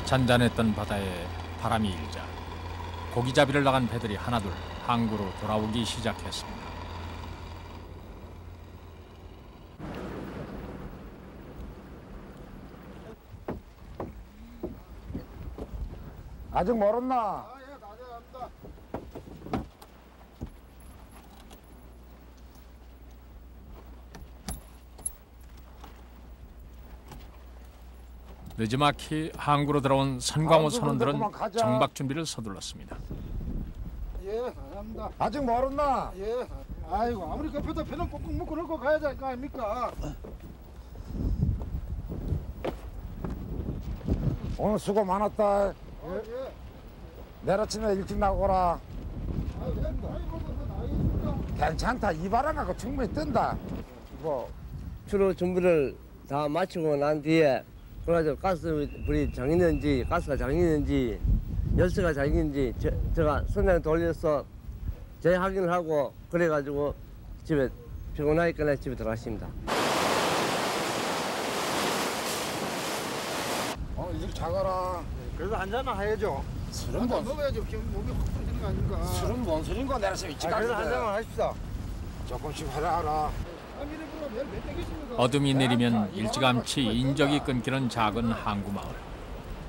잔잔했던 바다에 바람이 일자 고기잡이를 나간 배들이 하나둘 항구로 돌아오기 시작했습니다. 아직 멀었나? 예, 가져갑니다. 늦지막히 항구로 들어온 선광호 선원들은 정박 준비를 서둘렀습니다. 예, 가져갑니다. 아직 멀었나? 예. 아이고, 아무리 급해도 배는 꾹꾹 묶고 넣고 가야 될 거 아닙니까? 오늘 수고 많았다. 예. 내일 아침에 일찍 나오거라. 아, 예, 나이 먹어서 나이 있을까? 괜찮다. 이 바람하고 충분히 뜬다. 뭐 주로 준비를 다 마치고 난 뒤에 그래가지고 가스불이 잠기는지 가스가 잠기는지 열쇠가 잠기는지 제가 선장 돌려서 재확인을 하고 그래가지고 집에 피곤하니까 집에 들어갔습니다. 일찍 자거라. 그래도 한잔은 해야죠. 술은 뭔 먹어야지 몸이 확 풀어지는 거 아닙니까? 술은 뭔 술인가 내가 지금 일찍 그래도 갔는데. 한잔은 하십시다. 조금씩 하라. 어둠이 내리면 일찌감치 인적이 끊기는 작은 항구 마을.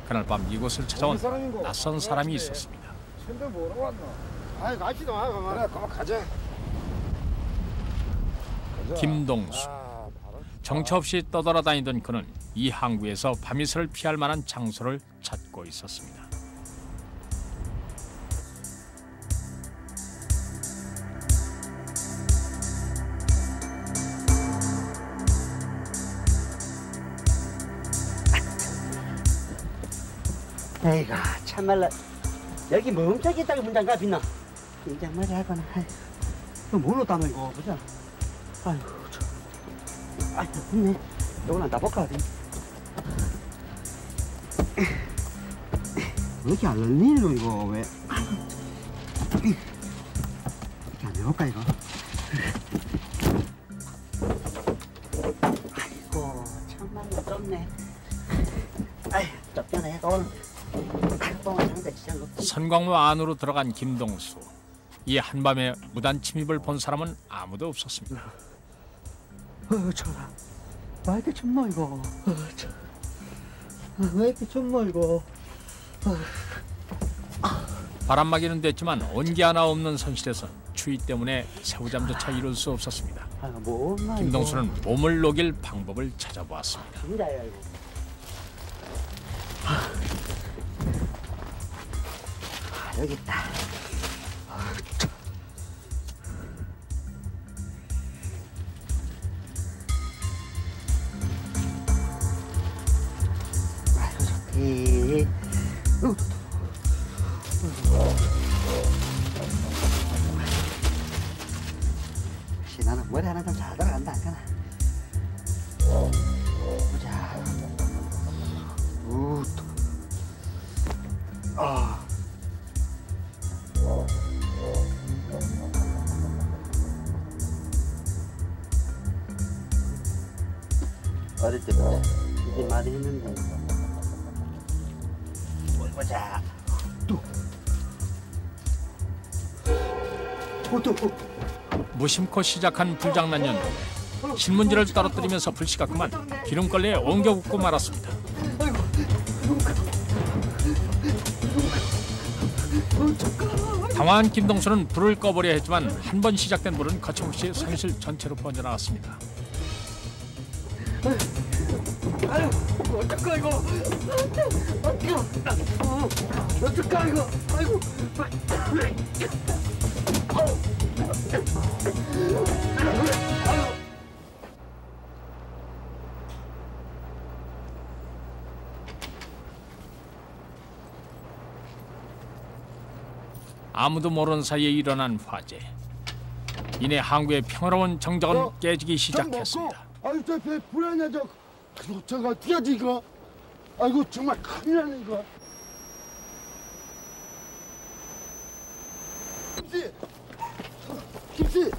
그날 밤 이곳을 찾아온 낯선 사람이 있었습니다. 근데 뭐라고 왔나? 아이, 갑시다. 그래, 그만 가자. 김동수. 정처 없이 떠돌아다니던 그는 이 항구에서 밤이슬을 피할 만한 장소를 찾고 있었습니다. 에이가 참말로 여기 멈춰있다가 문장가 빛나 인장 말이 하거나 이거 뭘로 따노 이거 보자. 아이고 아이고 좋네. 요거는 나볼까 어디 왜 이렇게 안 열리노 이거 왜 이렇게 안 해볼까 이거. 아이고 참말로 좁네. 아이 좁잖아요 오늘. 선광로 안으로 들어간 김동수. 이 한밤에 무단 침입을 본 사람은 아무도 없었습니다. 쳐라. 왜 이렇게 춥노 이거. 왜 이렇게 춥노 이거. 바람막이는 됐지만 온기 하나 없는 선실에선 추위 때문에 새우잠조차 이룰 수 없었습니다. 김동수는 몸을 녹일 방법을 찾아보았습니다. 진짜야 이거. 여기 있다. 아이고 좋지. 역시 나는 머리 하나 좀 잘 들어간다 안 가나. 보자. 어릴 때부터 이제 많이 했는데 뭘 보자. 또 무심코 시작한 불장난 연도. 신문지를 떨어뜨리면서 불씨가 그만 기름걸레에 옮겨 붙고 말았습니다. 당황한 김동수는 불을 꺼보려 했지만 한 번 시작된 불은 거침없이 선실 전체로 번져나갔습니다. 아유 어떡하 이거. 어떡하 이거. 아이고. 아무도 모르는 사이에 일어난 화재. 이내 항구의 평화로운 정적은 깨지기 시작했습니다. 아유, 저 배 불안해 저. 그리고 저거 어떻게 하지 이거? 아이고 정말 큰일 나네 이거. 김씨,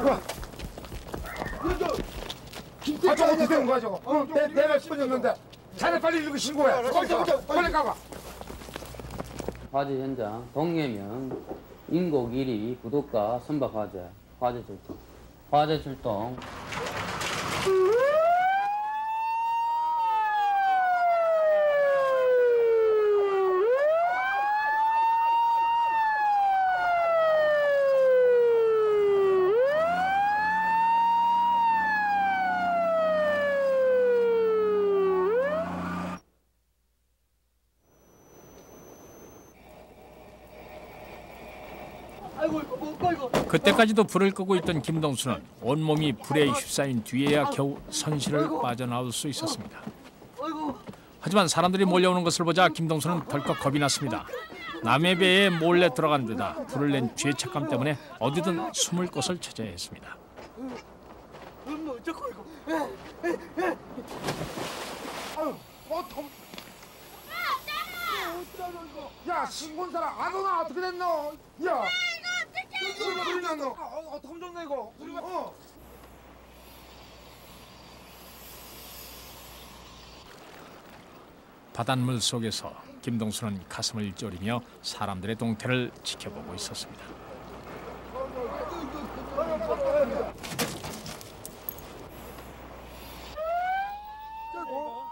와. 이거 김씨. 저거 어떻게 된 거야 저거? 내가 씹어줬는데. 자네 빨리 이거 신고해. 빨리 가봐. 화재 현장 동해면 인곡 1위 구독가 선박 화재 출동. 그때까지도 불을 끄고 있던 김동수는 온몸이 불에 휩싸인 뒤에야 겨우 선실을 빠져나올 수 있었습니다. 하지만 사람들이 몰려오는 것을 보자 김동수는 덜컥 겁이 났습니다. 남의 배에 몰래 들어간 데다 불을 낸 죄책감 때문에 어디든 숨을 곳을 찾아야 했습니다. 야, 신고한 사람 안 오나? 어떻게 됐노? 야, 이거 불이 났노? 어떻게 졌네 이거? 바닷물 속에서 김동수는 가슴을 졸이며 사람들의 동태를 지켜보고 있었습니다.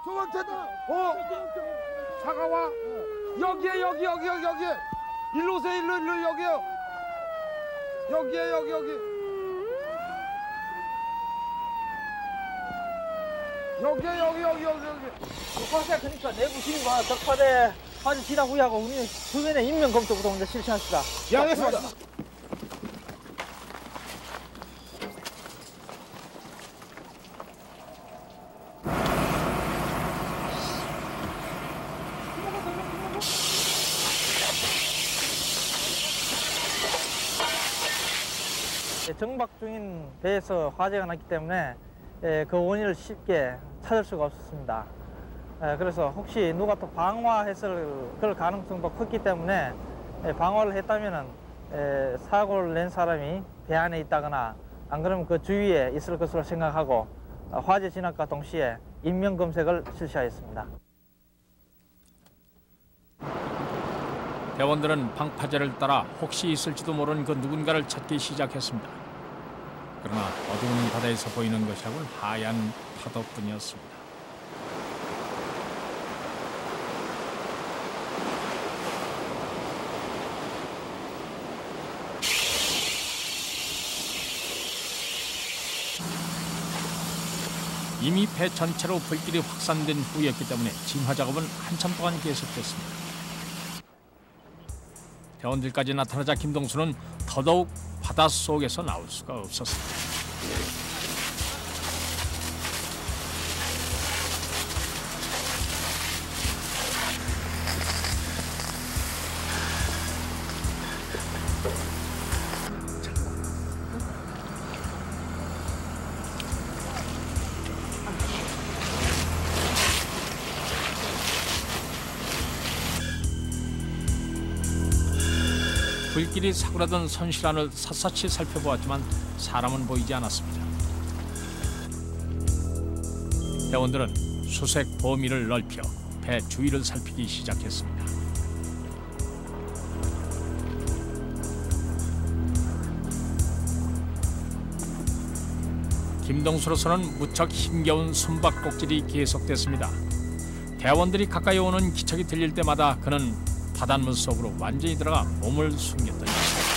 조망차다. 차가 와. 여기에. 일로 오세요. 일로 여기요. 여기에 여기. 여기. 화재 그러니까 내부 신고와 덕파대 화재 진화 후하고 우리는 주변에 인명 검토부터 먼저 실시합시다. 예, 알겠습니다. 정박 중인 배에서 화재가 났기 때문에 그 원인을 쉽게 찾을 수가 없었습니다. 그래서 혹시 누가 또 방화했을 그럴 가능성도 컸기 때문에 방화를 했다면은 사고를 낸 사람이 배 안에 있다거나 안 그러면 그 주위에 있을 것으로 생각하고 화재 진압과 동시에 인명 검색을 실시하였습니다. 대원들은 방파제를 따라 혹시 있을지도 모르는 그 누군가를 찾기 시작했습니다. 그러나 어두운 바다에서 보이는 것이라고는 하얀 파도뿐이었습니다. 이미 배 전체로 불길이 확산된 후였기 때문에 진화 작업은 한참 동안 계속됐습니다. 대원들까지 나타나자 김동수는 더더욱 바닷속에서 나올 수가 없었습니다. 불길이 사그라든 선실 안을 샅샅이 살펴보았지만 사람은 보이지 않았습니다. 대원들은 수색 범위를 넓혀 배 주위를 살피기 시작했습니다. 김동수로서는 무척 힘겨운 숨바꼭질이 계속됐습니다. 대원들이 가까이 오는 기척이 들릴 때마다 그는 바닷물 속으로 완전히 들어가 몸을 숨겼던 것입니다.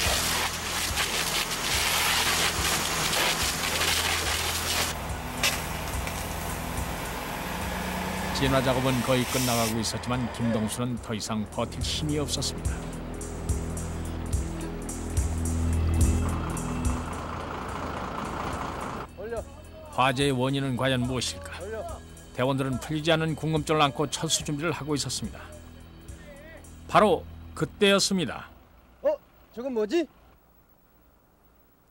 진화 작업은 거의 끝나가고 있었지만 김동수는 더 이상 버틸 힘이 없었습니다. 화재의 원인은 과연 무엇일까? 대원들은 풀리지 않는 궁금증을 안고 철수 준비를 하고 있었습니다. 바로 그때였습니다. 저건 뭐지?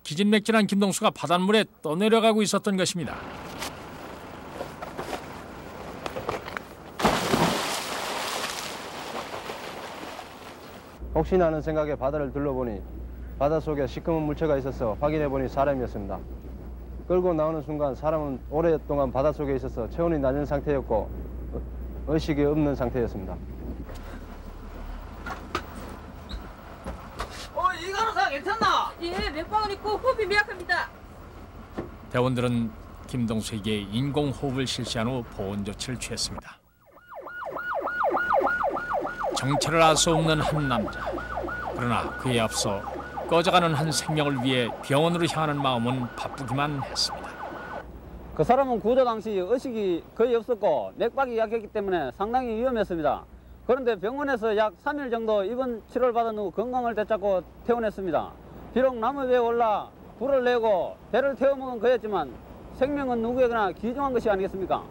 기진맥진한 김동수가 바닷물에 떠내려가고 있었던 것입니다. 혹시나 하는 생각에 바다를 둘러보니 바닷속에 시커먼 물체가 있어서 확인해보니 사람이었습니다. 끌고 나오는 순간 사람은 오랫동안 바닷속에 있어서 체온이 낮은 상태였고 의식이 없는 상태였습니다. 예, 맥박은 있고 호흡이 미약합니다. 대원들은 김동수에게 인공호흡을 실시한 후 보온 조치를 취했습니다. 정체를 알 수 없는 한 남자. 그러나 그에 앞서 꺼져가는 한 생명을 위해 병원으로 향하는 마음은 바쁘기만 했습니다. 그 사람은 구조 당시 의식이 거의 없었고 맥박이 약했기 때문에 상당히 위험했습니다. 그런데 병원에서 약 3일 정도 입원 치료를 받은 후 건강을 되찾고 퇴원했습니다. 비록 나무 위에 올라 불을 내고 배를 태워먹은 그였지만 생명은 누구에게나 귀중한 것이 아니겠습니까?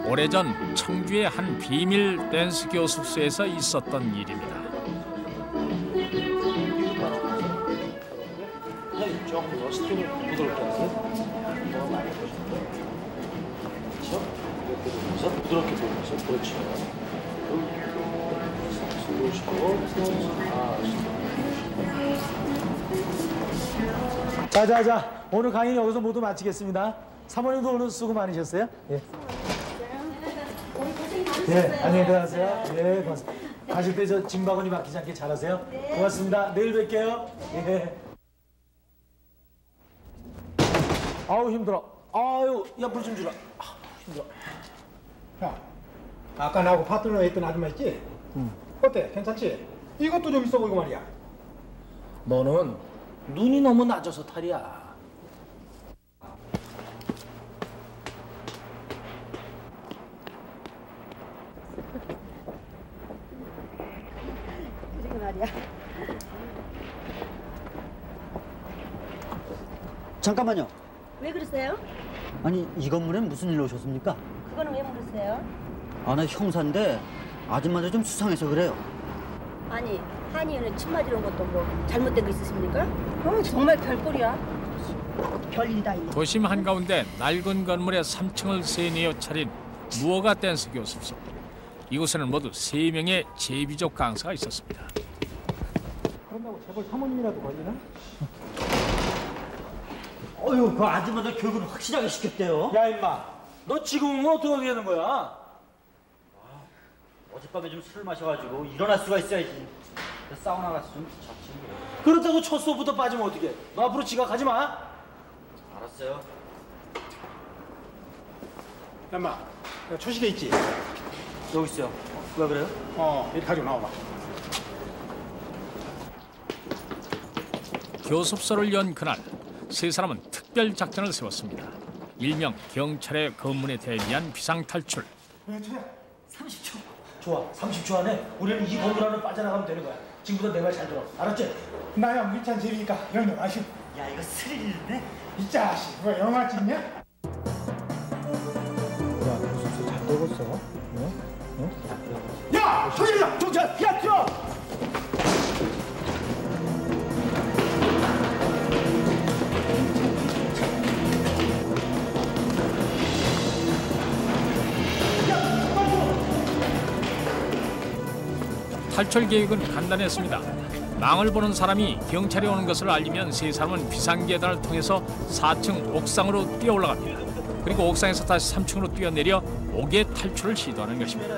오래전 청주의 한 비밀 댄스 교습소에서 있었던 일입니다. 조금 더 스틱을 부드럽게 하세요. 그렇죠? 부드럽게 돌려서 그렇죠. 자자자, 오늘 강의는 여기서 모두 마치겠습니다. 사모님도 오늘 수고 많으셨어요? 예. 예, 안녕히 들어가세요. 예, 고맙습니다. 가실 때 저 짐바구니 막히지 않게 잘하세요. 네. 고맙습니다. 내일 뵐게요. 예. 아우 힘들어. 아유, 야 물 좀 주라. 아, 힘들어. 야, 아까 나하고 파트너 했던 아줌마 있지? 어때? 괜찮지? 이것도 좀 있어 보이고 말이야. 너는 눈이 너무 낮아서 탈이야. 그러게 말이야. 잠깐만요. 왜 그러세요? 아니 이 건물엔 무슨 일로 오셨습니까? 그거는 왜 물으세요? 아, 나 형사인데 아줌마들 좀 수상해서 그래요. 아니, 한의원에 침 맞으러 온 것도 뭐 잘못된 거 있으십니까? 정말 별꼴이야. 별일이 다 있네. 도심 한가운데 낡은 건물의 3층을 세뇌어 차린 무허가 댄스 교습소. 이곳에는 모두 3명의 제비족 강사가 있었습니다. 그런다고 재벌 사모님이라도 걸리나? 어휴, 그 아줌마들 교육을 확실하게 시켰대요. 야 임마, 너 지금은 어떻게 되는 거야? 어젯밤에 좀 술을 마셔가지고 일어날 수가 있어야지. 사우나 가서 좀 자취. 그렇다고 첫 수업부터 빠지면 어떡해? 너 앞으로 지각하지 마. 알았어요. 엄마, 초시계 있지? 여기 있어요. 왜 그래요? 이리 가지고 나와봐. 교습소를 연 그날 세 사람은 특별 작전을 세웠습니다. 일명 경찰의 검문에 대비한 비상탈출. 30초. 좋아, 30초 안에 우리는 이 건물 안으로 빠져나가면 되는 거야. 지금부터 내 말 잘 들어. 알았지? 나야 물찬 제비니까 영영 아시오. 야, 이거 스릴인데? 이 자식, 뭐 영화 찍냐? 야, 교습소 잘 되겠어? 야! 소리야! 동자, 야, 뛰어! 탈출 계획은 간단했습니다. 망을 보는 사람이 경찰이 오는 것을 알리면 세 사람은 비상계단을 통해서 4층 옥상으로 뛰어 올라갑니다. 그리고 옥상에서 다시 3층으로 뛰어내려 옥의 탈출을 시도하는 것입니다.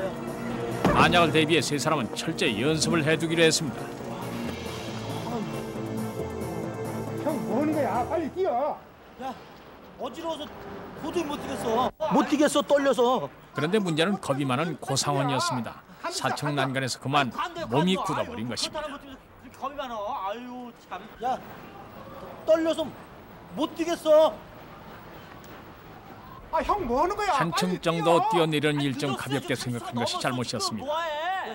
만약을 대비해 세 사람은 철저히 연습을 해두기로 했습니다. 형, 뭐 하는 거야? 빨리 뛰어! 야, 어지러워서 도저히 못 뛰겠어. 못 뛰겠어, 떨려서. 그런데 문제는 겁이 많은 고상원이었습니다. 4층 난간에서 그만 몸이 굳어버린 것입니다. 겁이 많아. 아유, 참. 야, 떨려서 못 뛰겠어. 아, 형, 뭐 하는 거야? 한층 정도 뛰어내려는 일 좀 가볍게 생각한 것이 잘못이었습니다.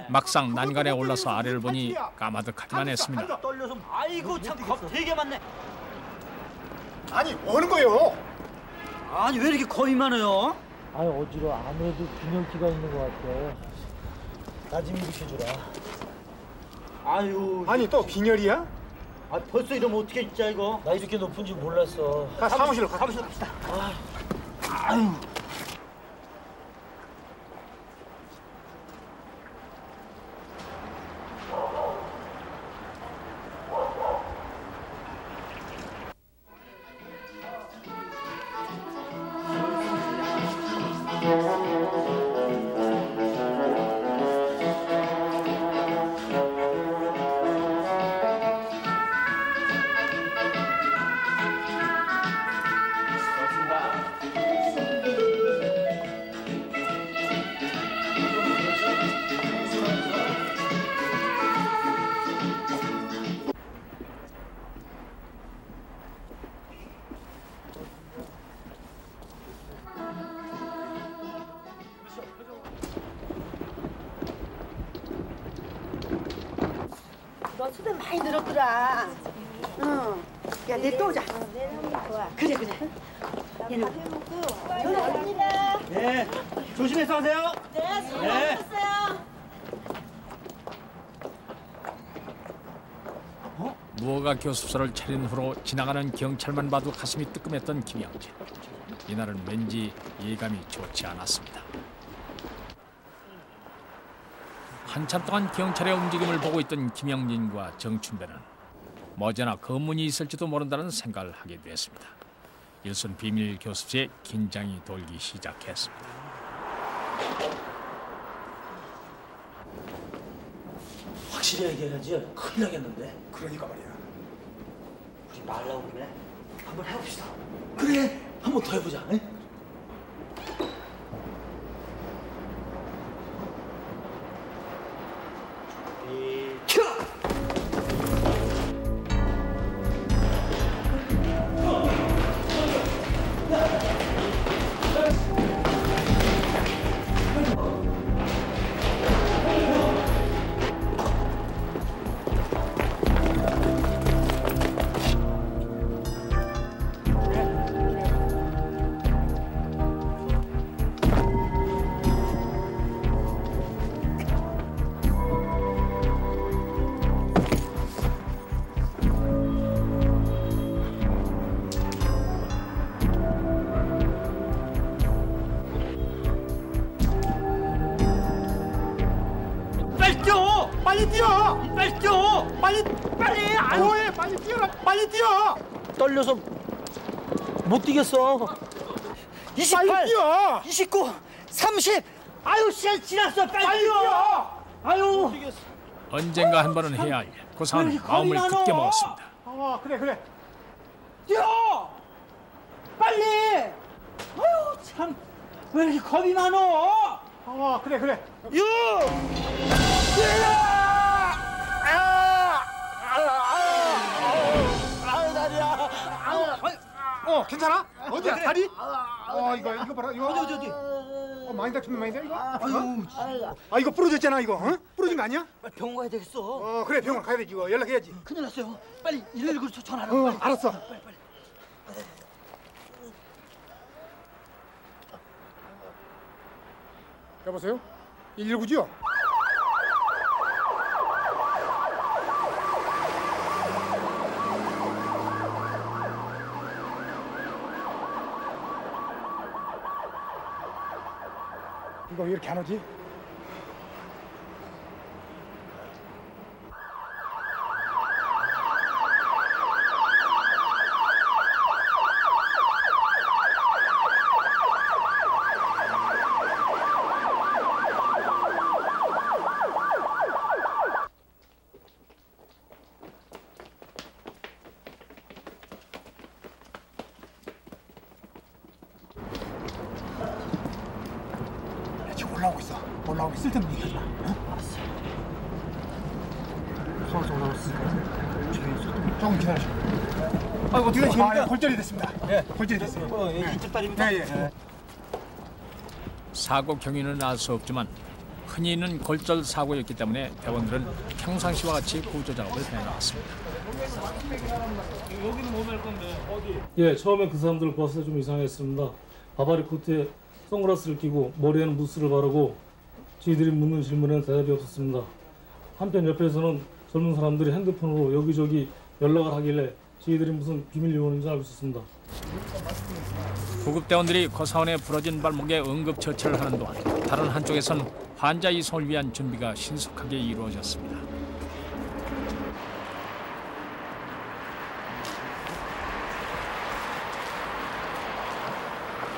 막상 난간에 올라서 아래를 보니 까마득하기만 했습니다. 떨려서. 아이고, 참 겁 되게 많네. 아니 뭐 하는 거예요? 아니 왜 이렇게 겁이 많아요? 아니 어지러워. 아무래도 균형기가 있는 것 같아. 나 좀 일으켜주라. 아유. 아니 또 빈혈이야? 아 벌써 이러면 어떻게 진짜 이거? 나 이렇게 높은 줄 몰랐어. 가 사무실로 가. 사무실로 갑시다. 아유. 너 수다 많이 늘었더라. 응. 야, 내 또 오자. 그래, 그래. 얘는 전화합니다. 네. 조심해서 하세요. 네, 수고하셨어요. 무허가 교습소를 차린 후로 지나가는 경찰만 봐도 가슴이 뜨끔했던 김영진. 이날은 왠지 예감이 좋지 않았습니다. 한참 동안 경찰의 움직임을 보고 있던 김영진과 정춘배는 머지나 검문이 있을지도 모른다는 생각을 하게 됐습니다. 일선 비밀 교습소에 긴장이 돌기 시작했습니다. 확실히 얘기해야지. 큰일 나겠는데. 그러니까 말이야. 우리 말라고 그래. 한번 해봅시다. 그래. 한번 더 해보자. 응? 빨리 뛰어! 빨리 뛰어! 빨리! 뭐해? 빨리 뛰어라! 빨리 뛰어! 떨려서 못 뛰겠어. 28! 빨리 뛰어! 29! 30! 아유 시간 지났어! 빨리 뛰어! 뛰어! 아유! 언젠가 한 번은 해야 할 고상한 마음을 굳게 먹었습니다. 그래. 뛰어! 빨리! 아유 참! 왜 이렇게 겁이 많어? 그래. 유! 괜찮아? 어디야? 그래. 다리? 이거 봐라. 이거 어디? 많이 다쳤네, 이거. 이거 부러졌잖아, 이거. 어? 부러진 거 아니야? 빨리 병원 가야 되겠어. 그래, 병원 가야 되지. 이거 연락해야지. 큰일 났어요. 빨리 119로 전화하라. 빨리. 알았어. 빨리. 여보세요? 119죠? 이거 왜 이렇게 안 오지? 올라오고 쓸데없는 얘기 하지 마. 알았어. 서울서 올라왔으니까 조금 기다려줘. 아이고 어떻게 되십니까? 골절이 됐습니다. 네, 골절이 됐어요. 이쪽 다리입니다. 예. 사고 경위는 알 수 없지만 흔히 있는 골절 사고였기 때문에 대원들은 평상시와 같이 구조 작업을 해나갔습니다. 여기는 못 할 건데 어디? 예, 처음에 그 사람들 봤을 때 좀 이상했습니다. 바바리 코트에 선글라스를 끼고 머리에는 무스를 바르고 저희들이 묻는 질문에는 대답이 없었습니다. 한편 옆에서는 젊은 사람들이 핸드폰으로 여기저기 연락을 하길래 저희들이 무슨 비밀 요원인지 알고 있었습니다. 구급대원들이 고사원의 부러진 발목에 응급처치를 하는 동안 다른 한쪽에선 환자 이송을 위한 준비가 신속하게 이루어졌습니다.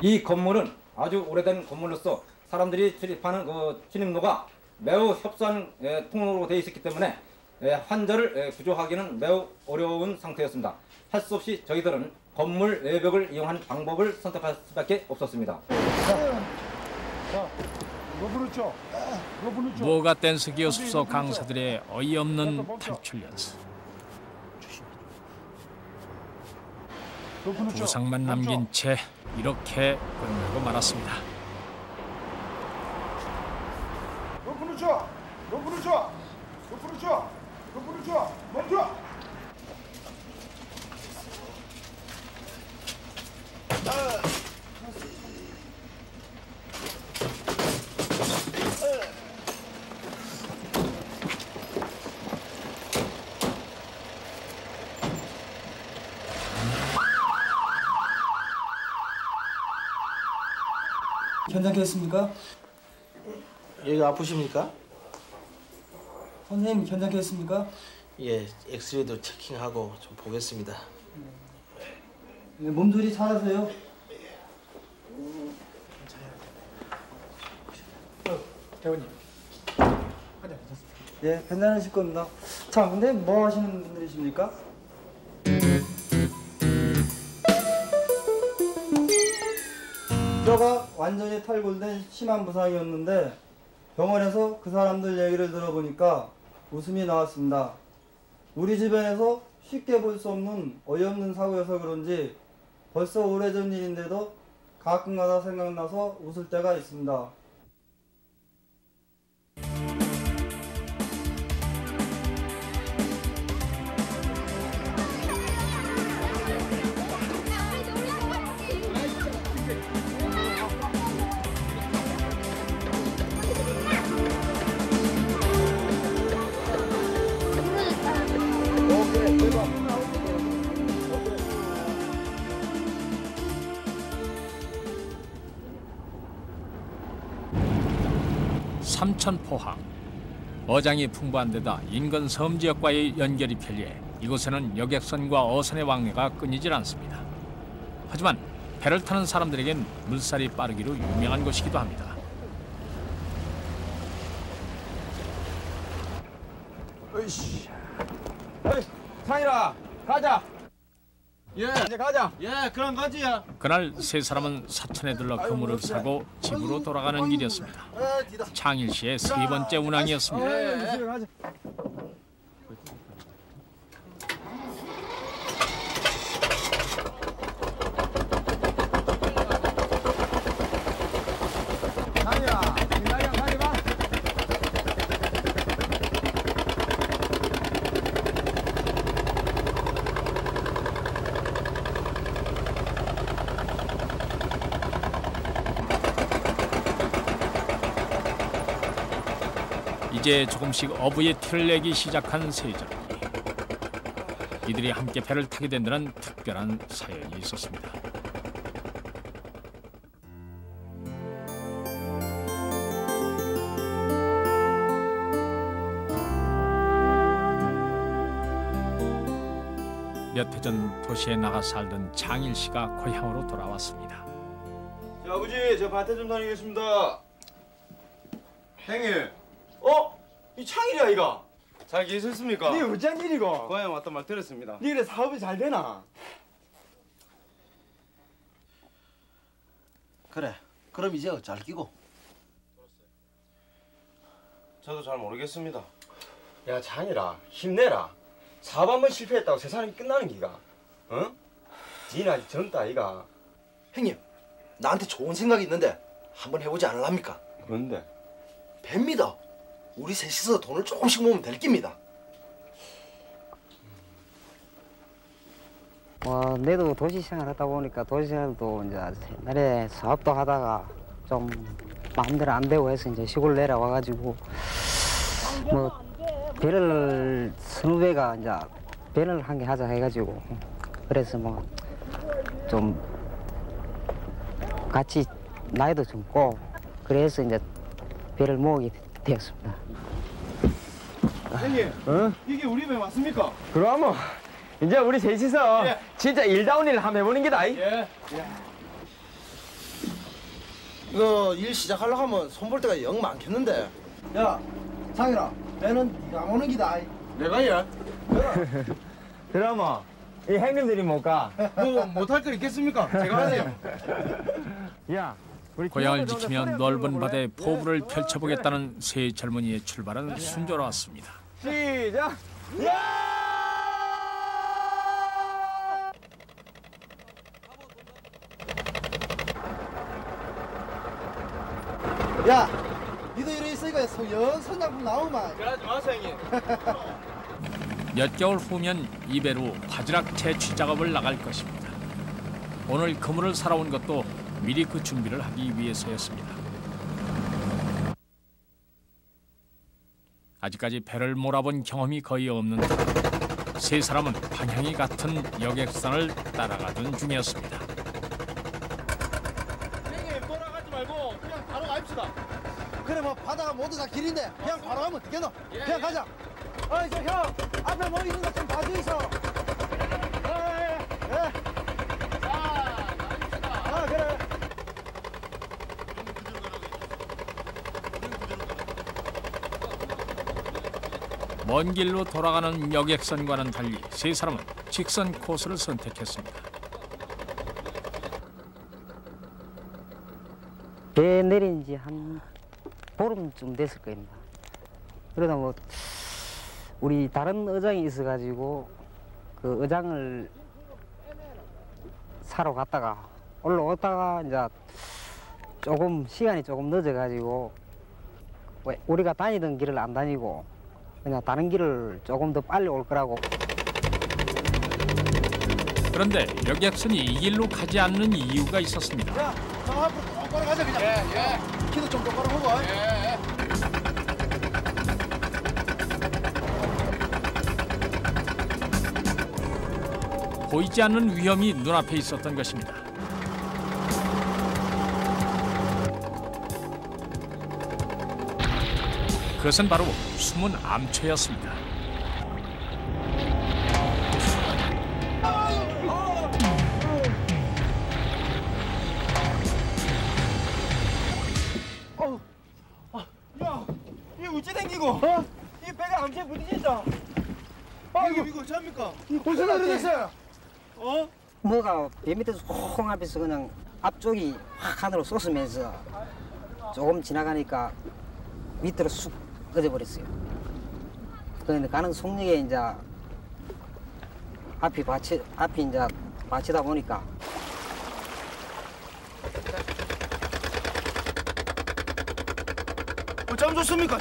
이 건물은 아주 오래된 건물로서 사람들이 출입하는 그 진입로가 매우 협소한 통로로 되어 있었기 때문에 환자를 구조하기는 매우 어려운 상태였습니다. 할 수 없이 저희들은 건물 외벽을 이용한 방법을 선택할 수밖에 없었습니다. 무허가 댄스 기어습소 강사들의 어이없는 탈출 연습. 부상만 남긴 채 이렇게 끝나고 말았습니다. 높은 쳐! 높은 쳐! 높은 쳐! 높은 쳐! 멈춰! 괜찮겠습니까? 여기 아프십니까? 선생님 괜찮겠습니까? 예, 엑스레이도 체킹하고 좀 보겠습니다. 네, 몸조리 잘하세요. 대원님. 예, 괜찮으실 겁니다. 자, 근데 뭐 하시는 분들이십니까? 뼈가 완전히 탈골된 심한 부상이었는데 병원에서 그 사람들 얘기를 들어보니까 웃음이 나왔습니다. 우리 주변에서 쉽게 볼 수 없는 어이없는 사고여서 그런지 벌써 오래전 일인데도 가끔가다 생각나서 웃을 때가 있습니다. 삼천포항. 어장이 풍부한 데다 인근 섬 지역과의 연결이 편리해 이곳에는 여객선과 어선의 왕래가 끊이질 않습니다. 하지만 배를 타는 사람들에겐 물살이 빠르기로 유명한 곳이기도 합니다. 으이씨. 어이, 상일아, 가자. 예, 이제 가자. 예, 그럼 가지야. 그날 세 사람은 사천에 들러 그물을 사고 집으로 돌아가는 길이었습니다. 창일 씨의 세 번째 운항이었습니다. 가자. 상일아, 김나경 가지 마. 이제 조금씩 어부의 티를 내기 시작한 세자리. 이들이 함께 배를 타게 된 데는 특별한 사연이 있었습니다. 몇 해 전 도시에 나가 살던 장일 씨가 고향으로 돌아왔습니다. 자, 아버지, 저 밭에 좀 다니겠습니다. 형님. 이 창일이야, 이거. 잘 계셨습니까? 네 어쩐 일이고? 고향 왔단 말 들었습니다. 네 이래 사업이 잘 되나? 그래. 그럼 이제 잘 끼고. 저도 잘 모르겠습니다. 야, 창일아, 힘내라. 사업 한번 실패했다고 세상이 끝나는 기가. 어? 니는 아직 젊다, 아이가. 형님, 나한테 좋은 생각이 있는데 한번 해보지 않을랍니까? 뭔데? 뱀니다. 우리 셋이서 돈을 조금씩 모으면 될 깁니다. 내도 도시생활 하다 보니까 도시생활도 이제 옛날에 사업도 하다가 좀 마음대로 안 되고 해서 이제 시골 내려와가지고 배를 선후배가 이제 배를 한 개 하자 해가지고 그래서 좀 같이 나이도 젊고 그래서 이제 배를 모으게 되었습니다. 형님, 이게 우리 배 맞습니까? 그럼 이제 우리 셋이서 예. 진짜 일다운 일 한번 해보는 게다. 예. 이거 일 시작하려고 하면 손볼 때가 영 많겠는데. 야, 상일아, 배는 네가 모는 기다. 내가 예? 그럼 이 형님들이 못 가. 뭐 못할 거 있겠습니까? 제가 하세요. 야, 우리 고향을 지키며 넓은 바다에 포부를 펼쳐보겠다는 세 젊은이의 출발은 순조로웠습니다. 시작. 야, 니도 이래 있으니까 선장품 나오만. 그러지 마세요, 형님. 몇 개월 후면 이 배로 바지락 채취 작업을 나갈 것입니다. 오늘 그물을 사러 온 것도 미리 그 준비를 하기 위해서였습니다. 아직까지 배를 몰아본 경험이 거의 없는 듯 세 사람은 방향이 같은 여객선을 따라가던 중이었습니다. 형님, 돌아가지 말고 그냥 바로 갑시다. 그래 바다가 모두 다 길인데 그냥 바로 가면 어떻겠노? 그냥 가자. 어이 저 형, 앞에 뭐 있는 거 좀 봐주이소. 그래. 먼 길로 돌아가는 여객선과는 달리 세 사람은 직선 코스를 선택했습니다. 배 내린 지 한 보름쯤 됐을 겁니다. 그러다 우리 다른 어장이 있어가지고 그 어장을 사러 갔다가 올라오다가 이제 시간이 조금 늦어가지고 우리가 다니던 길을 안 다니고 그냥 다른 길을 조금 더 빨리 올 거라고. 그런데 여객선이 이 길로 가지 않는 이유가 있었습니다. 야, 저 앞으로 똑바로 가자 그냥. 예. 키도 좀 똑바로 보고. 예. 보이지 않는 위험이 눈앞에 있었던 것입니다. 그것은 바로 숨은 암초였습니다. 야, 이게 어찌 댕기고? 이 배가 암초에 부딪힌다. 이거 잡니까? 벌써 내려졌어요. 뭐가 배 밑에서 홍합에서 그냥 앞쪽이 확 하늘로 솟으면서 조금 지나가니까 밑으로 쑥 꺼져버렸어요. 그런데 가는 속력에 이제 앞이 이제 받치다 보니까 참 좋습니까?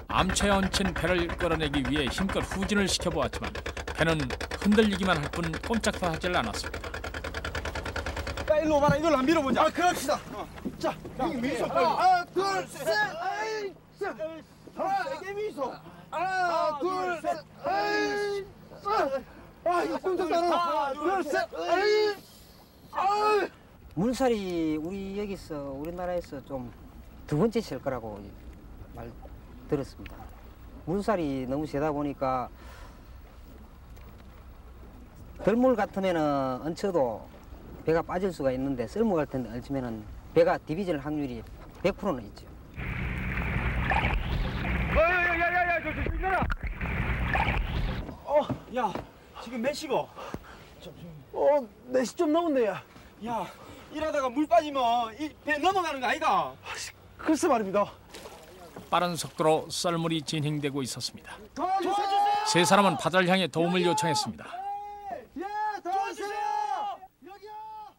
암초에 얹힌 배를 끌어내기 위해 힘껏 후진을 시켜보았지만 배는 흔들리기만 할 뿐 꼼짝도 하질 않았습니다. 야, 일로 와봐라. 이걸 안 밀어보자. 그럽시다. 자, 형님 밀소 빨리. 하나, 둘, 셋. 에이, 셋. 세게 밀소. 하나, 둘, 셋. 에이, 이거 꼼짝 따라. 하나, 둘, 셋. 에이. 물살이 우리나라에서 좀 두 번째 셀 거라고 말 들었습니다. 물살이 너무 세다 보니까 덜물 같으면은 얹혀도 배가 빠질 수가 있는데 썰물 같은 데 얹히면은 배가 디비질 확률이 100%는 있죠. 야야야야, 저 있잖아. 야, 지금 몇 시고? 4시 좀 넘었네, 야. 야, 일하다가 물 빠지면 이 배 넘어가는 거 아이가? 글쎄 말입니다. 빠른 속도로 썰물이 진행되고 있었습니다. 도와주세요. 세 사람은 바다를 향해 도움을 요청했습니다. 도와주세요.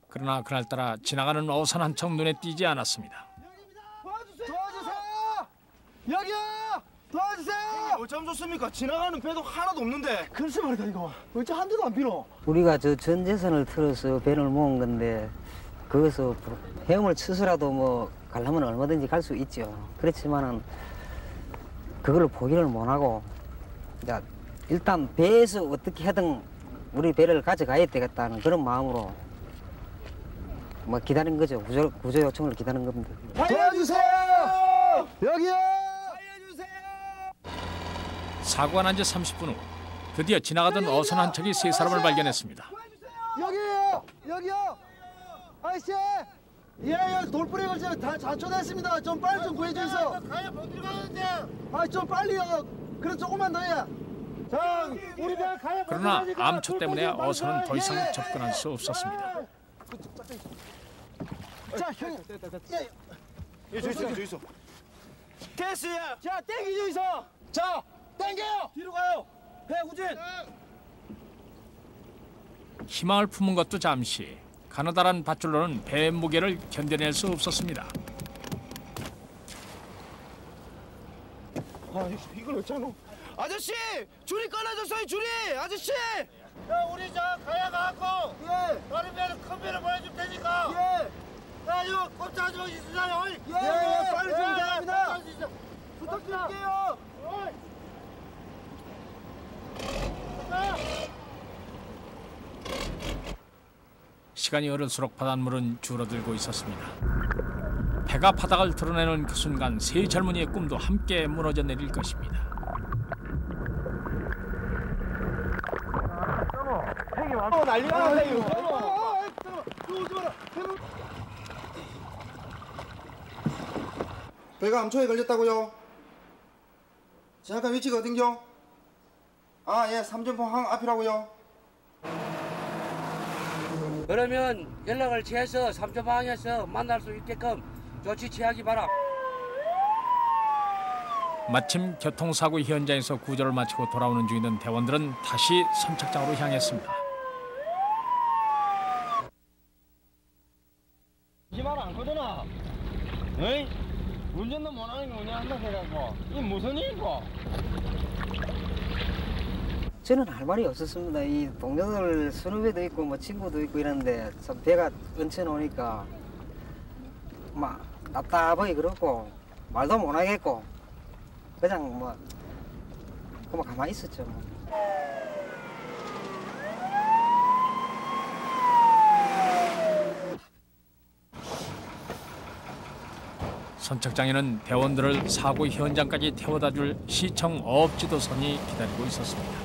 그러나 그날따라 지나가는 어선 한 척 눈에 띄지 않았습니다. 도와주세요. 여기요. 도와주세요! 어쩜 좋습니까? 지나가는 배도 하나도 없는데. 글쎄 말이다 이거. 어째 한 대도 안 빌어. 우리가 저 전 재산을 틀어서 배를 모은 건데 거기서 헤엄을 쳐서라도 뭐 가려면 얼마든지 갈 수 있죠. 그렇지만은 그걸 포기를 못하고 일단 배에서 어떻게 하든 우리 배를 가져가야 되겠다는 그런 마음으로 뭐 기다린 거죠. 구조 요청을 기다린 겁니다. 도와주세요! 여기요! 사고가 난 지 30분 후 드디어 지나가던 어선 한 척이 세 사람을 발견했습니다. 여기요! 여기요! 아저씨! 예, 돌부리 걸쳐 다 자초됐습니다. 좀 빨리 좀 구해주세요. 가야 어디 가는데? 좀 빨리요. 그래 조금만 더요. 자, 우리 배 가야. 그러나 암초 때문에 어선은 더 이상 접근할 수 없었습니다. 자, 형님. 저기 있어. 캐스야. 자, 땡기죠 있어. 자, 땡겨요. 뒤로 가요. 배 후진. 희망을 품은 것도 잠시. 가느다란 밧줄로는 배의 무게를 견뎌낼 수 없었습니다. 이걸 어쩌노? 아저씨! 줄이 끊어졌어요, 줄이! 아저씨! 야, 우리 저 가야 가고. 예. 다른 배는 큰 배를 보내줄 테니까. 예. 야, 이거 꼼짝하지 마시잖아요. 예, 빨리 좀 부탁합니다. 부탁드릴게요. 시간이 흐를수록 바닷물은 줄어들고 있었습니다. 배가 바닥을 드러내는 그 순간 세 젊은이의 꿈도 함께 무너져 내릴 것입니다. 난리가 났네, 이거. 배가 암초에 걸렸다고요? 정확한 위치가 어딘겨? 예, 삼전포항 앞이라고요. 그러면 연락을 취해서 삼천방에서 만날 수 있게끔 조치 취하기 바람. 마침 교통사고 현장에서 구조를 마치고 돌아오는 중이던 대원들은 다시 선착장으로 향했습니다. 말 않거든요. 에이? 운전도 못하는 게 운전한다 해갖고 이게 무슨 일이고? 저는 할 말이 없었습니다. 이 동료들 선후배도 있고 뭐 친구도 있고 이런데 참 배가 얹혀 놓으니까 막 답답하게 그렇고 말도 못 하겠고 그냥 뭐 그만 가만히 있었죠. 선착장에는 대원들을 사고 현장까지 태워다 줄 시청 어업지도선이 기다리고 있었습니다.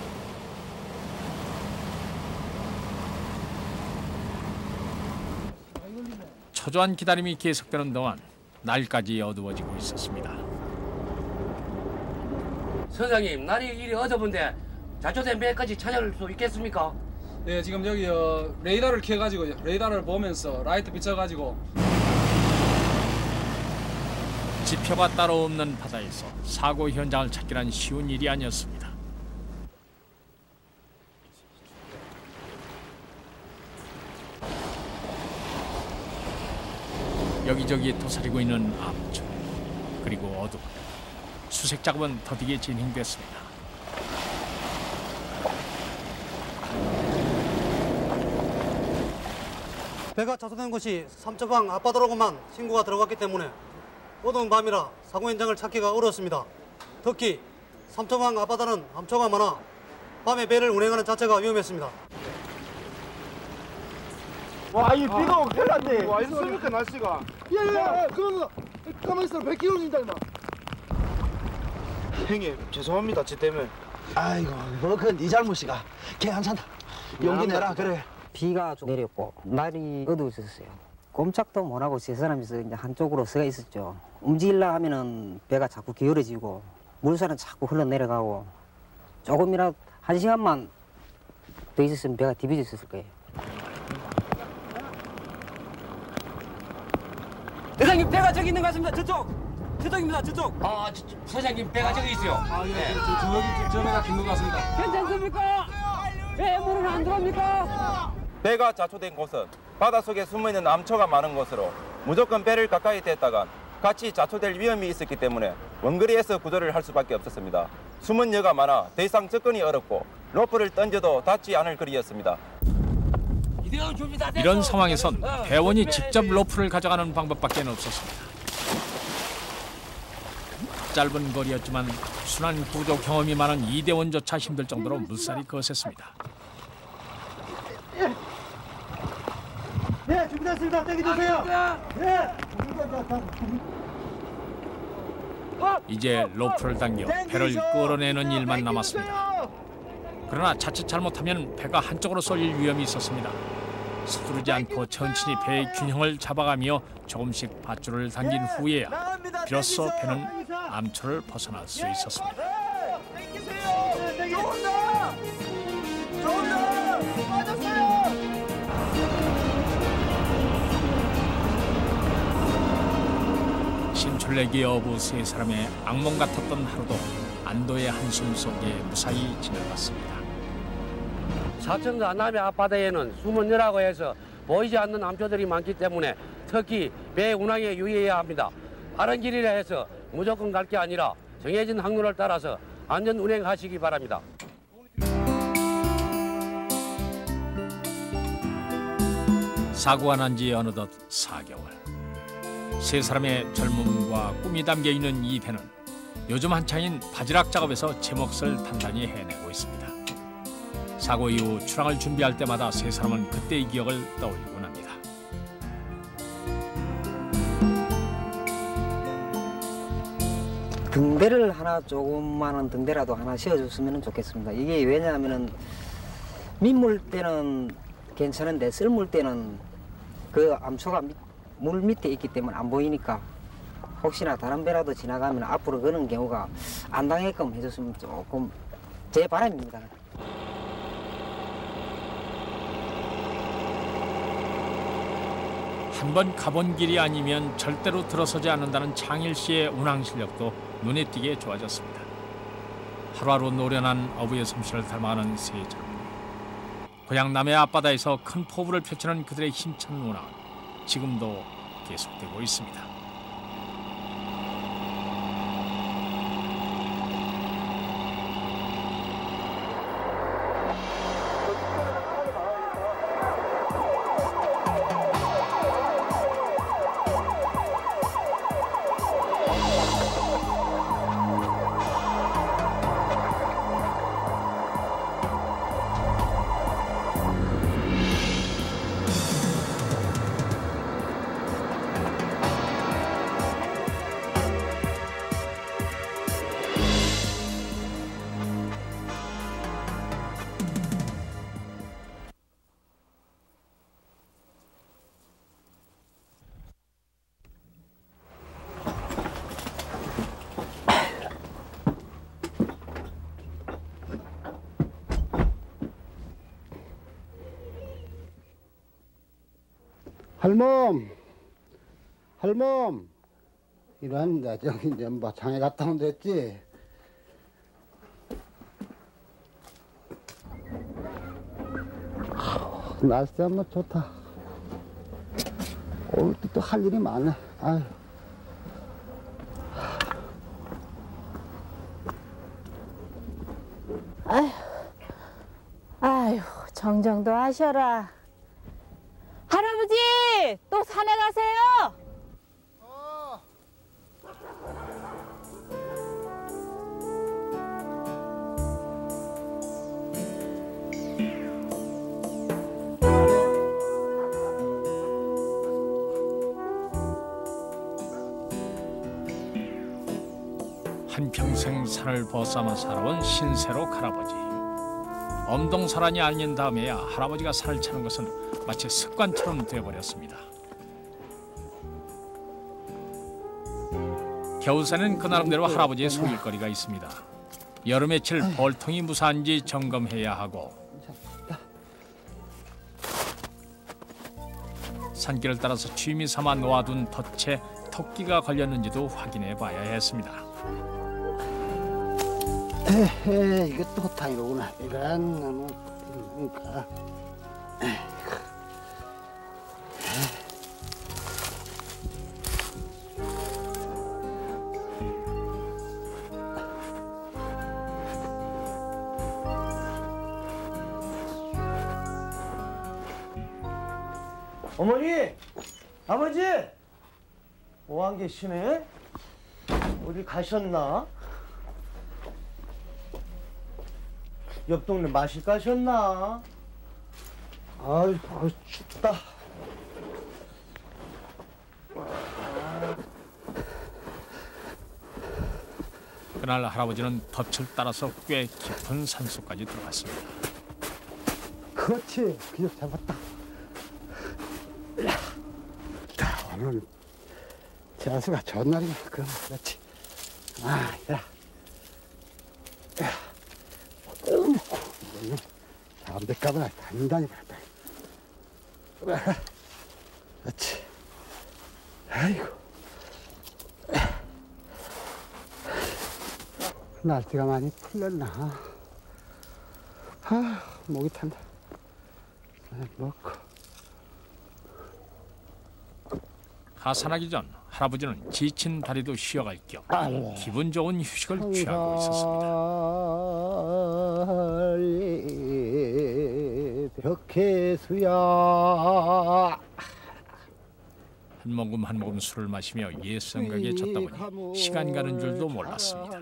초조한 기다림이 계속되는 동안 날까지 어두워지고 있었습니다. 선장님, 날이 이리 어두운데 자초된 배까지 찾아올 수 있겠습니까? 네, 지금 여기 레이더를 켜가지고 레이더를 보면서 라이트 비춰가지고 지표가 따로 없는 바다에서 사고 현장을 찾기란 쉬운 일이 아니었습니다. 여기저기 도사리고 있는 암초, 그리고 어둠. 수색 작업은 더디게 진행됐습니다. 배가 자초된 곳이 삼천방 앞바다로만 신고가 들어갔기 때문에 어두운 밤이라 사고 현장을 찾기가 어렵습니다. 특히 삼천방 앞바다는 암초가 많아 밤에 배를 운행하는 자체가 위험했습니다. 와, 이 비도 큰일 났네. 와, 이렇습니까, 날씨가? 예, 그러면 가만히 있어. 배 끼워준다 임마. 형님, 죄송합니다, 지 때문에. 아이고, 뭐 그건 네 잘못이가. 괜찮다. 용기 내라, 그래. 비가 좀 내렸고 날이 어두워졌어요. 꼼짝도 못하고 세 사람이서 이제 한쪽으로 서가 있었죠. 움직이려 하면은 배가 자꾸 기울어지고 물살은 자꾸 흘러내려가고 조금이라도 한 시간만 더 있었으면 배가 뒤집어졌을 거예요. 대장님, 배가 저기 있는 것 같습니다. 저쪽입니다. 저쪽. 사장님, 배가 저기 있어요. 네. 저 배가 긴 것 같습니다. 괜찮습니까? 왜 물은 안 들어옵니까? 배가 자초된 곳은 바닷속에 숨어있는 암초가 많은 곳으로 무조건 배를 가까이 댔다간 같이 자초될 위험이 있었기 때문에 원거리에서 구조를 할 수밖에 없었습니다. 숨은 여가 많아 더 이상 접근이 어렵고 로프를 던져도 닿지 않을 거리였습니다. 이런 상황에선 대원이 직접 로프를 가져가는 방법밖에 없었습니다. 짧은 거리였지만 순환 구조 경험이 많은 이대원조차 힘들 정도로 물살이 거셌습니다. 네, 준비됐습니다. 당겨주세요. 네. 이제 로프를 당겨 배를 끌어내는 일만 남았습니다. 그러나 자칫 잘못하면 배가 한쪽으로 쏠릴 위험이 있었습니다. 서두르지 않고 천천히 배의 균형을 잡아가며 조금씩 밧줄을 당긴 후에야 비로소 배는 암초를 벗어날 수 있었습니다. 심출래기 어부 세 사람의 악몽 같았던 하루도 안도의 한숨 속에 무사히 지나갔습니다. 사천도 안남의 앞바다에는 수문여라고 해서 보이지 않는 암초들이 많기 때문에 특히 배 운항에 유의해야 합니다. 다른 길이라 해서 무조건 갈 게 아니라 정해진 항로를 따라서 안전 운행하시기 바랍니다. 사고가 난 지 어느덧 4개월. 세 사람의 젊음과 꿈이 담겨있는 이 배는 요즘 한창인 바지락 작업에서 제 몫을 단단히 해내고 있습니다. 사고 이후 출항을 준비할 때마다 세 사람은 그때의 기억을 떠올리곤 합니다. 등대를 하나 조그마한 등대라도 하나 씌워줬으면 좋겠습니다. 이게 왜냐하면은 민물 때는 괜찮은데 썰물 때는 그 암초가 물 밑에 있기 때문에 안 보이니까 혹시나 다른 배라도 지나가면 앞으로 그런 경우가 안 당하게끔 해줬으면 조금 제 바람입니다. 한번 가본 길이 아니면 절대로 들어서지 않는다는 창일 씨의 운항 실력도 눈에 띄게 좋아졌습니다. 하루하루 노련한 어부의 솜씨를 닮아가는 세 젊은이. 고향 남해 앞바다에서 큰 포부를 펼치는 그들의 힘찬 운항은 지금도 계속되고 있습니다. 할멈, 이러는데 저기 이제 뭐 장에 갔다 오면 됐지. 날씨 한번 좋다. 오늘 또 할 일이 많네. 아유. 아휴, 정정도 하셔라. 할아버지, 또 산에 가세요? 한평생 산을 벗삼아 살아온 신세록 할아버지. 엄동설한이 아닌 다음에야 할아버지가 산을 차는 것은 마치 습관처럼 되어버렸습니다. 겨울산은 그 나름대로 할아버지의 소일거리가 있습니다. 여름 며칠 벌통이 무사한지 점검해야 하고 산길을 따라서 취미 삼아 놓아둔 덫에 토끼가 걸렸는지도 확인해 봐야 했습니다. 에헤, 이게 또 타이로구나. 이런 나무, 그러니까. 어머니! 아버지! 뭐 안 계시네? 어디 가셨나? 옆 동네 마실 가셨나? 아유, 춥다. 그날 할아버지는 덫을 따라서 꽤 깊은 산속까지 들어갔습니다. 그렇지. 그냥 잡았다. 오늘 재수가 좋은 날이야. 그럼 그렇지. 아, 야. 어이구, 이거는 다음 데까지 다닌다니 말다. 그렇지. 아이고. 날씨가 많이 풀렸나? 아, 목이 탄다. 먹고. 하산하기 전 할아버지는 지친 다리도 쉬어갈 겸 기분 좋은 휴식을 취하고 있었습니다. 벽해수야. 한 모금 한 모금 술을 마시며 옛 생각에 젖다 보니 시간 가는 줄도 몰랐습니다.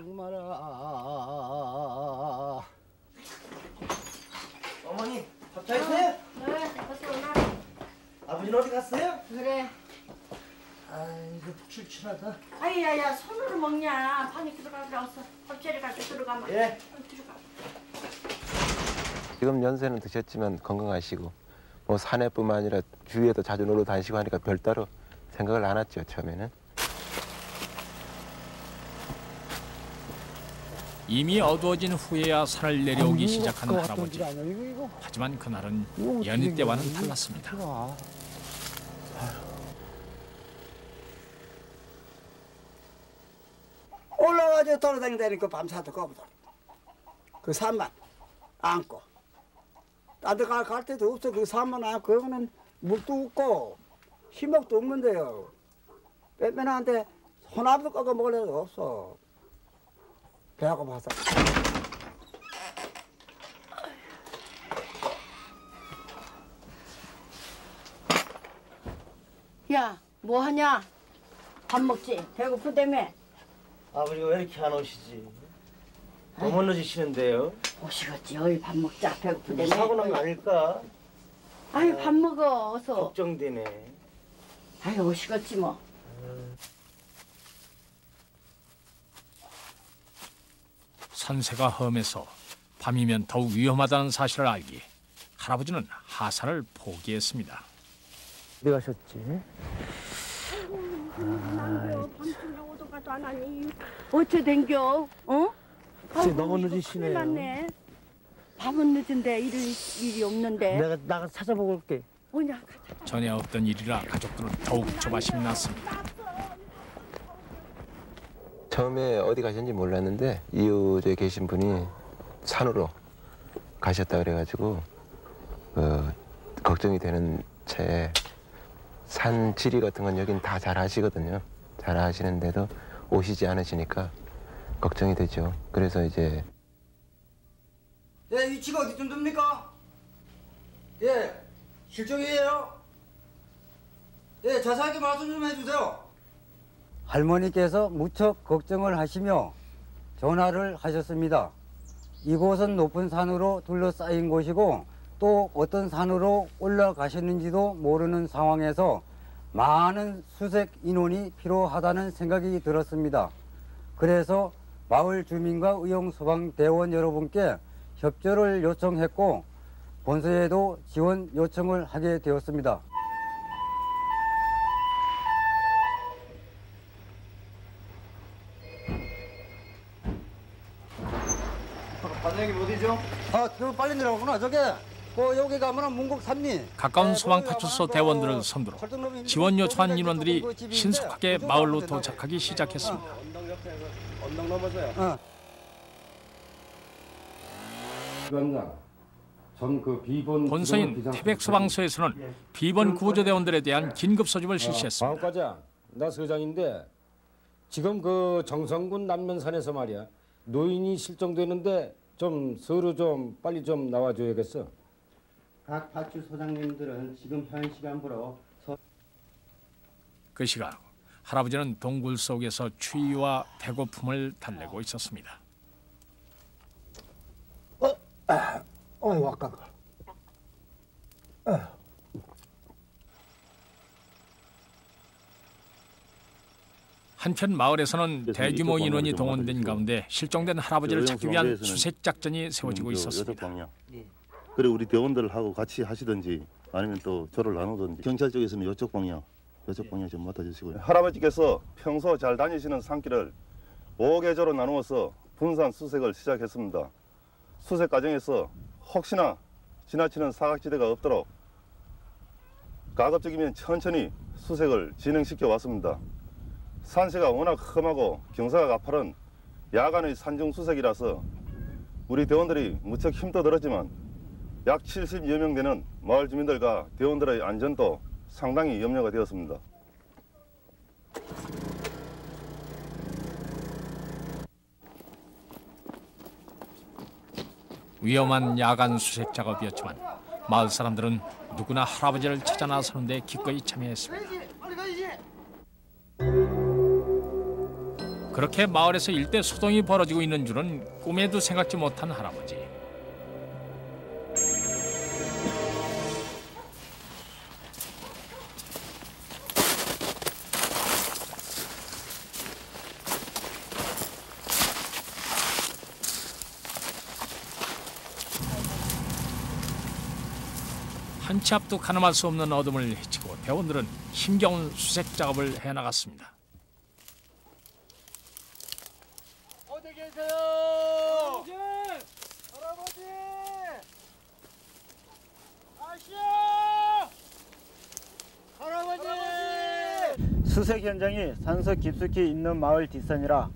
어머니, 밥 차리세요? 네, 어서 오나. 아버지는 어디 갔어요? 그래. 아이고, 출출하다. 아이야야, 손으로 먹냐? 방에 들어가기로 어서. 밥차리 가지고 들어가면. 예. 들어가. 지금 연세는 드셨지만 건강하시고 뭐 산에뿐만 아니라 주위에도 자주 놀러 다니시고 하니까 별따로 생각을 안 했죠, 처음에는. 이미 어두워진 후에야 산을 내려오기 시작한 할아버지. 하지만 그날은 연희 때와는 달랐습니다. 올라와서 돌아다니다니까 밤새도 거부다. 그 산만 안고. 나도 갈 데도 없어. 그 산만 안고. 그거는 물도 없고 힘먹도 없는데요. 빼빼나한테 소나무도 꺾어 먹을 데도 없어. 배가 고파서. 야, 뭐 하냐? 밥 먹지? 배고프다며? 아버지가 왜 이렇게 안 오시지? 너무 늦으시는데요? 오시겠지. 어이, 밥 먹자. 배고프다며? 사고 난 거 아닐까? 아유, 밥 먹어. 어서. 걱정되네. 아유, 오시겠지 뭐. 산세가 험해서 밤이면 더욱 위험하다는 사실을 알기에 할아버지는 하산을 포기했습니다. 어디 가셨지? 어째 댕겨? 어? 이제 너무 늦으시네요. 큰일 났네. 밥은 늦은데 일이 없는데. 내가 나가 찾아보고 올게. 뭐냐? 전에 없던 일이라 가족들은 더욱 조바심이 났습니다. 처음에 어디 가셨는지 몰랐는데 이웃에 계신 분이 산으로 가셨다 그래가지고 걱정이 되는 채 산 지리 같은 건 여긴 다 잘 하시거든요. 잘 하시는데도 오시지 않으시니까 걱정이 되죠. 그래서 이제 예, 위치가 어디쯤 됩니까? 예, 실종이에요. 예, 자세하게 말씀 좀 해주세요. 할머니께서 무척 걱정을 하시며 전화를 하셨습니다. 이곳은 높은 산으로 둘러싸인 곳이고 또 어떤 산으로 올라가셨는지도 모르는 상황에서 많은 수색 인원이 필요하다는 생각이 들었습니다. 그래서 마을 주민과 의용소방대원 여러분께 협조를 요청했고 본서에도 지원 요청을 하게 되었습니다. 반장님 어디죠? 아, 저 빨리 내려오구나. 저게 여기 가면은 문곡 산리. 가까운 소방파출소 대원들을 선두로 지원 요청한 인원들이 신속하게 마을로 도착하기 시작했습니다. 언덕 넘어서요. 본서인 태백소방서에서는 비번 구조대원들에 대한 긴급 소집을 실시했습니다. 과장, 나 서장인데 지금 그 정성군 남면산에서 말이야 노인이 실종되는데 좀 서로 좀 빨리 좀 나와줘야겠어. 각 파출 소장님들은 지금 현 시간부로 그 시각 할아버지는 동굴 속에서 추위와 배고픔을 달래고 있었습니다. 어이구 아까. 한편 마을에서는 대규모 인원이 동원된 가운데 실종된 할아버지를 찾기 위한 수색 작전이 세워지고 있었습니다. 그래 우리 대원들하고 같이 하시든지 아니면 또 저를 나누든지 경찰 쪽에서는 이쪽 방향 좀 맡아주시고요. 할아버지께서 평소 잘 다니시는 산길을 5계절로 나누어서 분산 수색을 시작했습니다. 수색 과정에서 혹시나 지나치는 사각지대가 없도록 가급적이면 천천히 수색을 진행시켜 왔습니다. 산세가 워낙 험하고 경사가 가파른 야간의 산중 수색이라서 우리 대원들이 무척 힘도 들었지만 약 70여 명 되는 마을 주민들과 대원들의 안전도 상당히 염려가 되었습니다. 위험한 야간 수색 작업이었지만 마을 사람들은 누구나 할아버지를 찾아 나서는 데 기꺼이 참여했습니다. 그렇게 마을에서 일대 소동이 벌어지고 있는 줄은 꿈에도 생각지 못한 할아버지. 한치 앞도 가늠할 수 없는 어둠을 헤치고 대원들은 힘겨운 수색 작업을 해나갔습니다. 어디 계세요? 할아버지! 아시오! 할아버지! 수색 현장이 산속 깊숙이 있는 마을 뒷산이라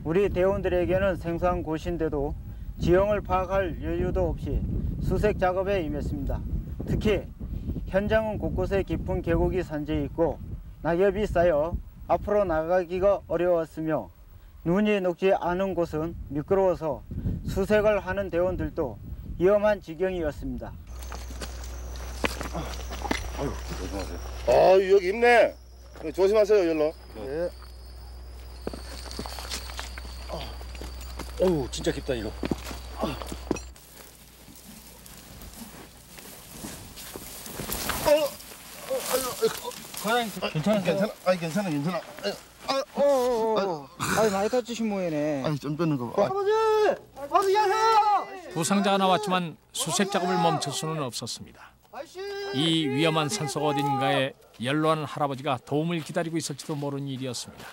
우리 대원들에게는 생소한 곳인데도 지형을 파악할 여유도 없이 수색 작업에 임했습니다. 특히 현장은 곳곳에 깊은 계곡이 산재해 있고 낙엽이 쌓여 앞으로 나가기가 어려웠으며 눈이 녹지 않은 곳은 미끄러워서 수색을 하는 대원들도 위험한 지경이었습니다. 아유, 조심하세요. 아, 여기 있네. 조심하세요, 열로. 네. 어우, 진짜 깊다 이거. 과장님 괜찮으세요? 아니 괜찮아. 아이 많이 다치신 모양이네. 아니 좀 뺏는 거 봐. 할아버지! 어디 가세요? 부상자가 나왔지만 수색 작업을 멈출 수는 없었습니다. 이 위험한 산속 어딘가에 연로한 할아버지가 도움을 기다리고 있을지도 모르는 일이었습니다.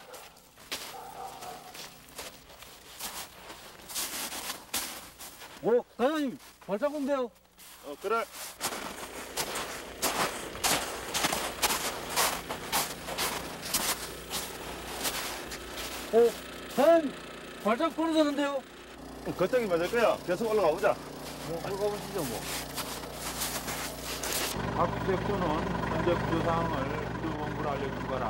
오, 과장님 발자국인데요. 그래. 과장님 발자국 떨어졌는데요. 그쪽이 맞을 거야. 계속 올라가 보자. 올라가 보시죠 뭐. 각 수색조는 현재 구조 사항을 구조본부로 알려주거라.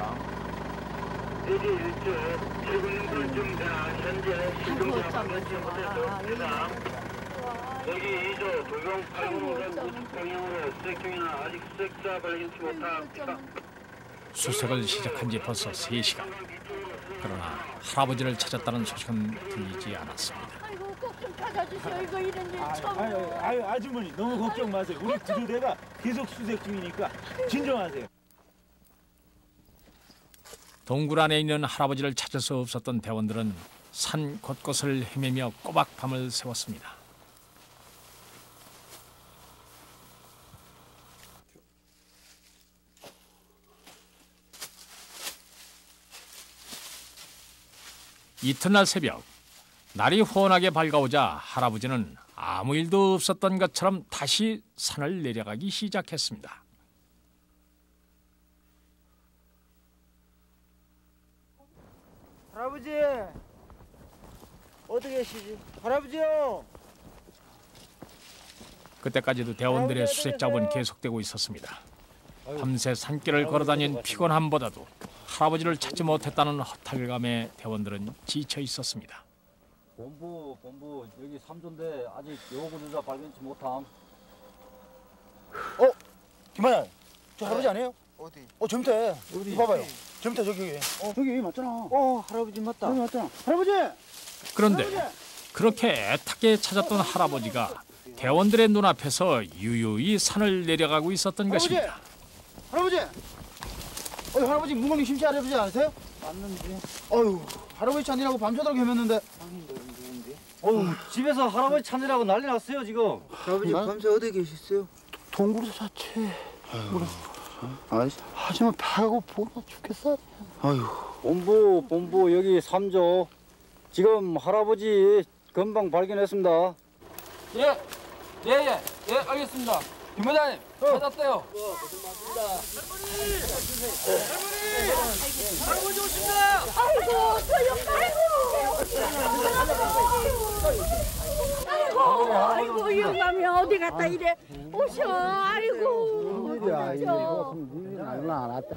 대기 일주일 출근 불중자 현재 실종자 발견치 못해서 대상. 대기 2조 도경 8분 우측 방향으로 수색 중이나 아직 수색자 발견치 못합니다. 수색을 시작한 지 벌써 3시간. 그러나 할아버지를 찾았다는 소식은 들리지 않았습니다. 아이고 꼭 좀 찾아주세요. 이거 이런 일 처음. 아유 아주머니 너무 걱정 마세요. 우리 구조대가 계속 수색 중이니까 진정하세요. 동굴 안에 있는 할아버지를 찾을 수 없었던 대원들은 산 곳곳을 헤매며 꼬박 밤을 새웠습니다. 이튿날 새벽, 날이 환하게 밝아오자 할아버지는 아무 일도 없었던 것처럼 다시 산을 내려가기 시작했습니다. 할아버지 어디 계시지? 할아버지요. 그때까지도 대원들의 수색 작업은 계속되고 있었습니다. 밤새 산길을 걸어다닌 피곤함보다도 할아버지를 찾지 못했다는 허탈감에 대원들은 지쳐 있었습니다. 본부 여기 3조인데 아직 여구조자 발견치 못함. 김하연, 저 할아버지 아니에요? 점태. 어디? 봐봐요. 점태 저기. 저기 맞잖아. 할아버지 맞다. 여기 맞잖아. 할아버지. 그런데 그렇게 애타게 찾았던 할아버지가 대원들의 눈앞에서 유유히 산을 내려가고 있었던 것입니다. 할아버지. 할아버지 무거운 심지 할아버지 아세요? 맞는데. 할아버지 찾느라고 밤새도록 헤맸는데. 집에서 할아버지 찾느라고 난리 났어요 지금. 할아버지 밤새 어디 계셨어요? 동굴에서 잤지. 하지만 배가 고파 죽겠어. 본부 여기 3조. 지금 할아버지 금방 발견했습니다. 예, 알겠습니다. 김과장님, 찾았어요. 할아버지 오십니다. 아이고, 아이고, 위험하면 어디 갔다 이래 오셔. 아이고.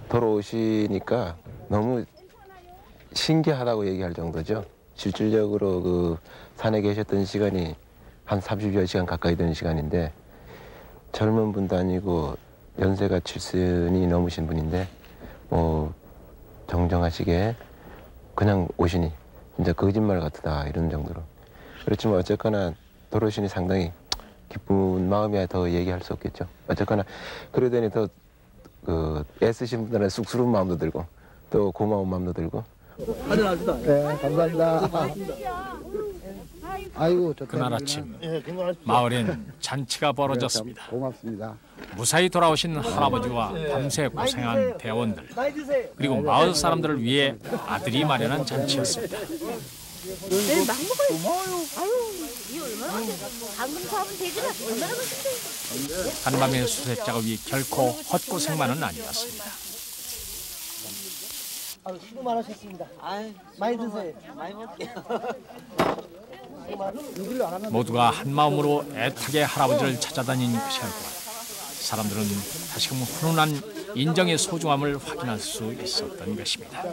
돌아오시니까 너무 신기하다고 얘기할 정도죠. 실질적으로 그 산에 계셨던 시간이 한 30여 시간 가까이 되는 시간인데 젊은 분도 아니고 연세가 70이 넘으신 분인데 뭐 정정하시게 그냥 오시니 진짜 거짓말 같다 이런 정도로. 그렇지만 어쨌거나 돌아오시니 상당히 기쁜 마음이야 더 얘기할 수 없겠죠. 어쨌거나 그러더니 더 그 애쓰신 분들은 쑥스러운 마음도 들고 또 고마운 마음도 들고. 네, 감사합니다. 아이고, 그날 아침 마을엔 잔치가 벌어졌습니다. 고맙습니다. 무사히 돌아오신 할아버지와 밤새 고생한 대원들 그리고 마을 사람들을 위해 아들이 마련한 잔치였습니다. 내일 막 먹어요. 아유, 이 얼마나 방금 사면 되잖아. 얼마나 맛있대. 한밤의 수색 작업이 결코 헛고생만은 아니었습니다. 수고 많으셨습니다. 많이 드세요. 많이 먹게요. 모두가 한마음으로 애타게 할아버지를 찾아다닌 그 시간 동안 사람들은 다시금 훈훈한 인정의 소중함을 확인할 수 있었던 것입니다.